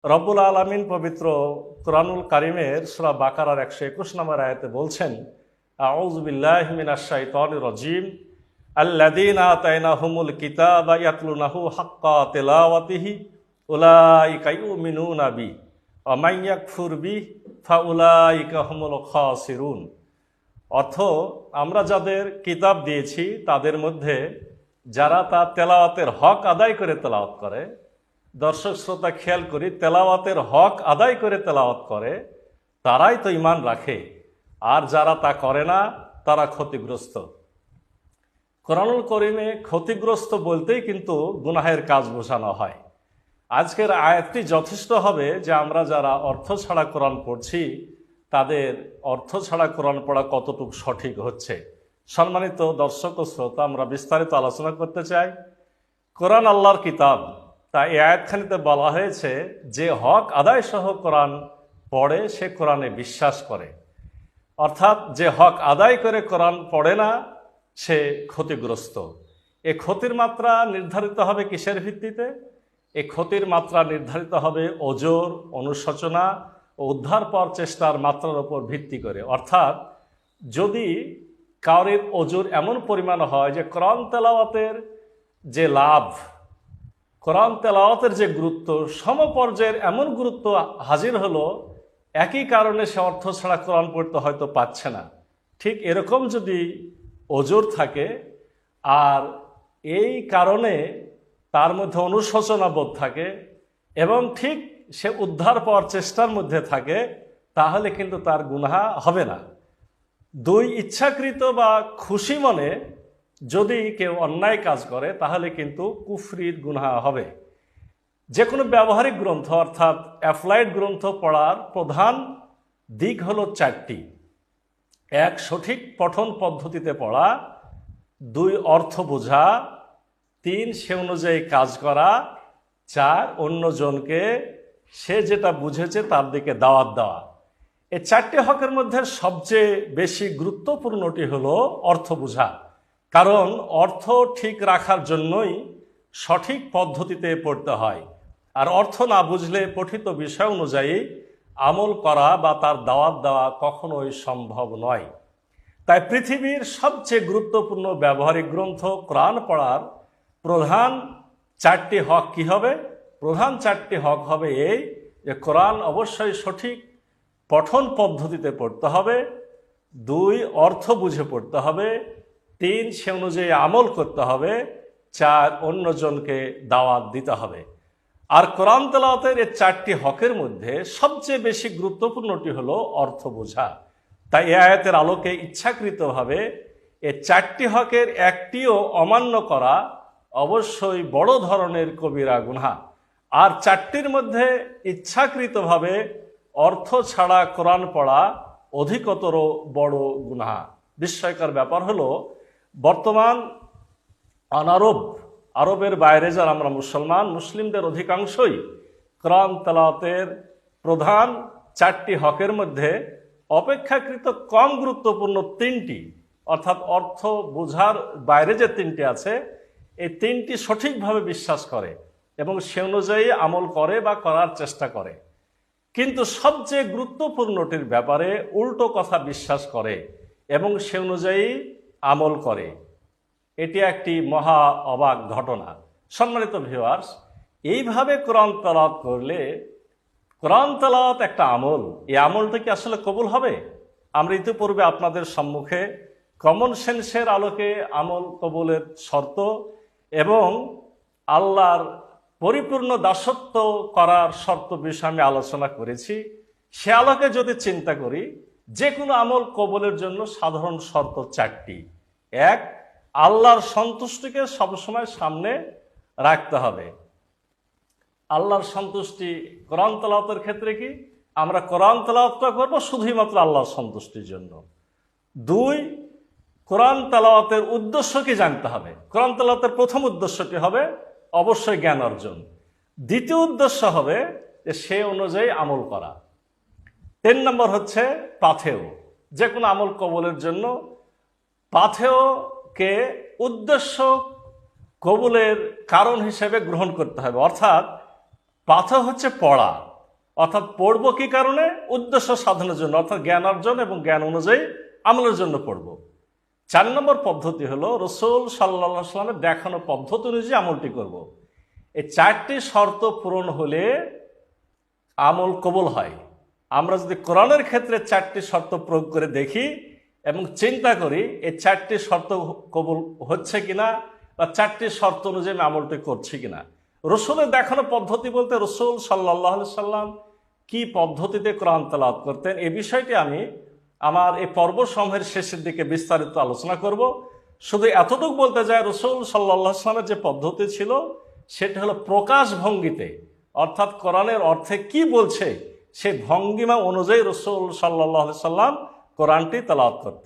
রব্বুল আলামিন পবিত্র কুরআনুল কারীমের সূরা বাকারার 121 নম্বর আয়াতে বলছেন, আউযু বিল্লাহি মিনাশ শাইতানির রাজীম, আল্লাযীনা আতাইনাহুমুল কিতাবা ইয়াতলুনাহু হাক্কা তিলাওয়াতিহি উলাইকা ইউমিনুনা বি ওয়া মান ইয়াকফুর বি ফাউলাইকা হুমুল খাসিরুন। অর্থ, আমরা যাদের কিতাব দিয়েছি তাদের মধ্যে যারা তা তেলাওয়াতের হক আদায় করে তেলাওয়াত করে, দর্শক শ্রোতা খেয়াল করি, তেলাওয়াতের হক আদায় করে তেলাওয়াত করে তারাই তো ঈমান রাখে, আর যারা তা করে না তারা ক্ষতিগ্রস্ত। কোরআনুল কারীমে ক্ষতিগ্রস্ত বলতেই কিন্তু গুনাহের কাজ বোঝানো হয়। আজকের আয়াতটি যথেষ্ট হবে যে আমরা যারা অর্থ ছাড়া কোরআন পড়ছি তাদের অর্থ ছাড়া কোরআন পড়া কতটুকু সঠিক হচ্ছে। সম্মানিত দর্শক ও শ্রোতা, আমরা বিস্তারিত আলোচনা করতে চাই। কোরআন আল্লাহর কিতাব, তা এই আয়াতখানিতে বলা হয়েছে যে হক আদায় সহ কোরআন পড়ে সে কোরআনে বিশ্বাস করে, অর্থাৎ যে হক আদায় করে কোরআন পড়ে না সে ক্ষতিগ্রস্ত। এ ক্ষতির মাত্রা নির্ধারিত হবে কিসের ভিত্তিতে? এই ক্ষতির মাত্রা নির্ধারিত হবে ওজর, অনুশোচনা ও উদ্ধার পাওয়ার চেষ্টার মাত্রার উপর ভিত্তি করে। অর্থাৎ যদি কাউরির ওজর এমন পরিমাণ হয় যে কোরআন তেলাওয়াতের যে লাভ, কোরআন তেলাওয়াতের যে গুরুত্ব, সমপর্যায়ের এমন গুরুত্ব হাজির হলো, একই কারণে সে অর্থ ছাড়া কোরআন পড়তে হয়তো পাচ্ছে না, ঠিক এরকম যদি ওজর থাকে আর এই কারণে তার মধ্যে অনুশোচনা বোধ থাকে এবং ঠিক সে উদ্ধার পাওয়ার চেষ্টার মধ্যে থাকে, তাহলে কিন্তু তার গুনাহ হবে না। দুই, ইচ্ছাকৃত বা খুশি মনে যদি কেউ অন্যায় কাজ করে তাহলে কিন্তু কুফরির গুনাহ হবে। যে কোনো ব্যবহারিক গ্রন্থ অর্থাৎ অ্যাপ্লাইড গ্রন্থ পড়ার প্রধান দিক হলো চারটি: এক, সঠিক পঠন পদ্ধতিতে পড়া; দুই, অর্থ বোঝা; তিন, সে অনুযায়ী কাজ করা; চার, অন্যজনকে সে যেটা বুঝেছে তার দিকে দাওয়াত দেওয়া। এই চারটি হকের মধ্যে সবচেয়ে বেশি গুরুত্বপূর্ণটি হলো অর্থ বোঝা, কারণ অর্থ ঠিক রাখার জন্যই সঠিক পদ্ধতিতে পড়তে হয়। আর অর্থ না বুঝলে পঠিত বিষয় অনুযায়ী আমল করা বা তার দাওয়াত দেওয়া কখনোই সম্ভব নয়। তাই পৃথিবীর সবচেয়ে গুরুত্বপূর্ণ ব্যবহারিক গ্রন্থ কোরআন পড়ার প্রধান চারটি হক কি হবে? প্রধান চারটি হক হবে এই যে কোরআন অবশ্যই সঠিক পঠন পদ্ধতিতে পড়তে হবে; দুই, অর্থ বুঝে পড়তে হবে; তিন, সে অনুযায়ী আমল করতে হবে; চার, অন্যজনকে দাওয়াত দিতে হবে। আর কোরআন তেলাওয়াতের এই চারটি হকের মধ্যে সবচেয়ে বেশি গুরুত্বপূর্ণটি হলো অর্থ বোঝা। তাই এই আয়াতের আলোকে ইচ্ছাকৃতভাবে এই চারটি হকের একটিও অমান্য করা অবশ্যই বড় ধরনের কবিরা গুনাহ। আর চারটির মধ্যে ইচ্ছাকৃতভাবে অর্থ ছাড়া কোরআন পড়া অধিকতর বড় গুনাহ। বিস্ময়কর ব্যাপার হলো, বর্তমান আরবের বাইরে যারা আমরা মুসলিমদের অধিকাংশই কোরআন তেলাওয়াতের প্রধান চারটি হকের মধ্যে অপেক্ষাকৃত কম গুরুত্বপূর্ণ তিনটি, অর্থাৎ অর্থ বোঝার বাইরে যে তিনটি আছে, এই তিনটি সঠিকভাবে বিশ্বাস করে এবং সে অনুযায়ী আমল করে বা করার চেষ্টা করে, কিন্তু সবচেয়ে গুরুত্বপূর্ণটির ব্যাপারে উল্টো কথা বিশ্বাস করে এবং সে অনুযায়ী আমল করে। এটি একটি মহা অবাক ঘটনা। সম্মানিত ভিউয়ার্স, এইভাবে কোরআন তেলাওয়াত করলে, কোরআন তেলাওয়াত একটা আমল, এই আমলটা কি আসলে কবুল হবে? আমরা ইতিপূর্বে আপনাদের সম্মুখে কমন সেন্সের আলোকে আমল কবুলের শর্ত এবং আল্লাহর পরিপূর্ণ দাসত্ব করার শর্ত বিষয়ে আমি আলোচনা করেছি। সে আলোকে যদি চিন্তা করি, যে কোনো আমল কবুলের জন্য সাধারণ শর্ত চারটি। এক, আল্লাহর সন্তুষ্টিকে সবসময় সামনে রাখতে হবে। আল্লাহর সন্তুষ্টি কোরআন তেলাওয়াতের ক্ষেত্রে কি? আমরা কোরআন তেলাওয়াতটা করবো শুধুই মাত্র আল্লাহর সন্তুষ্টির জন্য। দুই, কোরআন তেলাওয়াতের উদ্দেশ্য কি জানতে হবে। কোরআন তেলাওয়াতের প্রথম উদ্দেশ্যটি হবে অবশ্যই জ্ঞান অর্জন। দ্বিতীয় উদ্দেশ্য হবে যে সে অনুযায়ী আমল করা। 3 নম্বর হচ্ছে পাথেয়। যে কোনো আমল কবুলের জন্য পাথেয়কে উদ্দেশ্য কবুলের কারণ হিসেবে গ্রহণ করতে হবে। অর্থাৎ পাথেয় হচ্ছে পড়া, অর্থাৎ পড়বো কি কারণে? উদ্দেশ্য সাধনের জন্য, অর্থাৎ জ্ঞান অর্জন এবং জ্ঞান অনুযায়ী আমলের জন্য পড়বো। 4 নম্বর পদ্ধতি হলো রসুল সাল্লাল্লাহু আলাইহি সাল্লামের দেখানো পদ্ধতি অনুযায়ী আমলটি করব। এই 4টি শর্ত পূরণ হলে আমল কবুল হয়। আমরা যদি কোরআনের ক্ষেত্রে 4টি শর্ত প্রয়োগ করে দেখি এবং চিন্তা করি এই 4টি শর্ত কবুল হচ্ছে কিনা বা 4টি শর্ত অনুযায়ী আমি আমলটি করছি কিনা। রসুলের দেখানো পদ্ধতি বলতে রসুল সাল্লাল্লাহু আলাইহি সাল্লাম কি পদ্ধতিতে কোরআন তেলাওয়াত করতেন, এই বিষয়টি আমি আমার এই পর্ব সমূহের শেষের দিকে বিস্তারিত আলোচনা করব। শুধু এতটুকু বলতে যায়, রসুল সাল্লাল্লাহু আলাইহি সাল্লামের যে পদ্ধতি ছিল সেটা হলো প্রকাশ ভঙ্গিতে, অর্থাৎ কোরআনের অর্থে কি বলছে সেই ভঙ্গিমা অনুযায়ী রসুল সাল্লাল্লাহু আলাইহি সাল্লাম কোরআনটি তেলাওয়াত করতেন।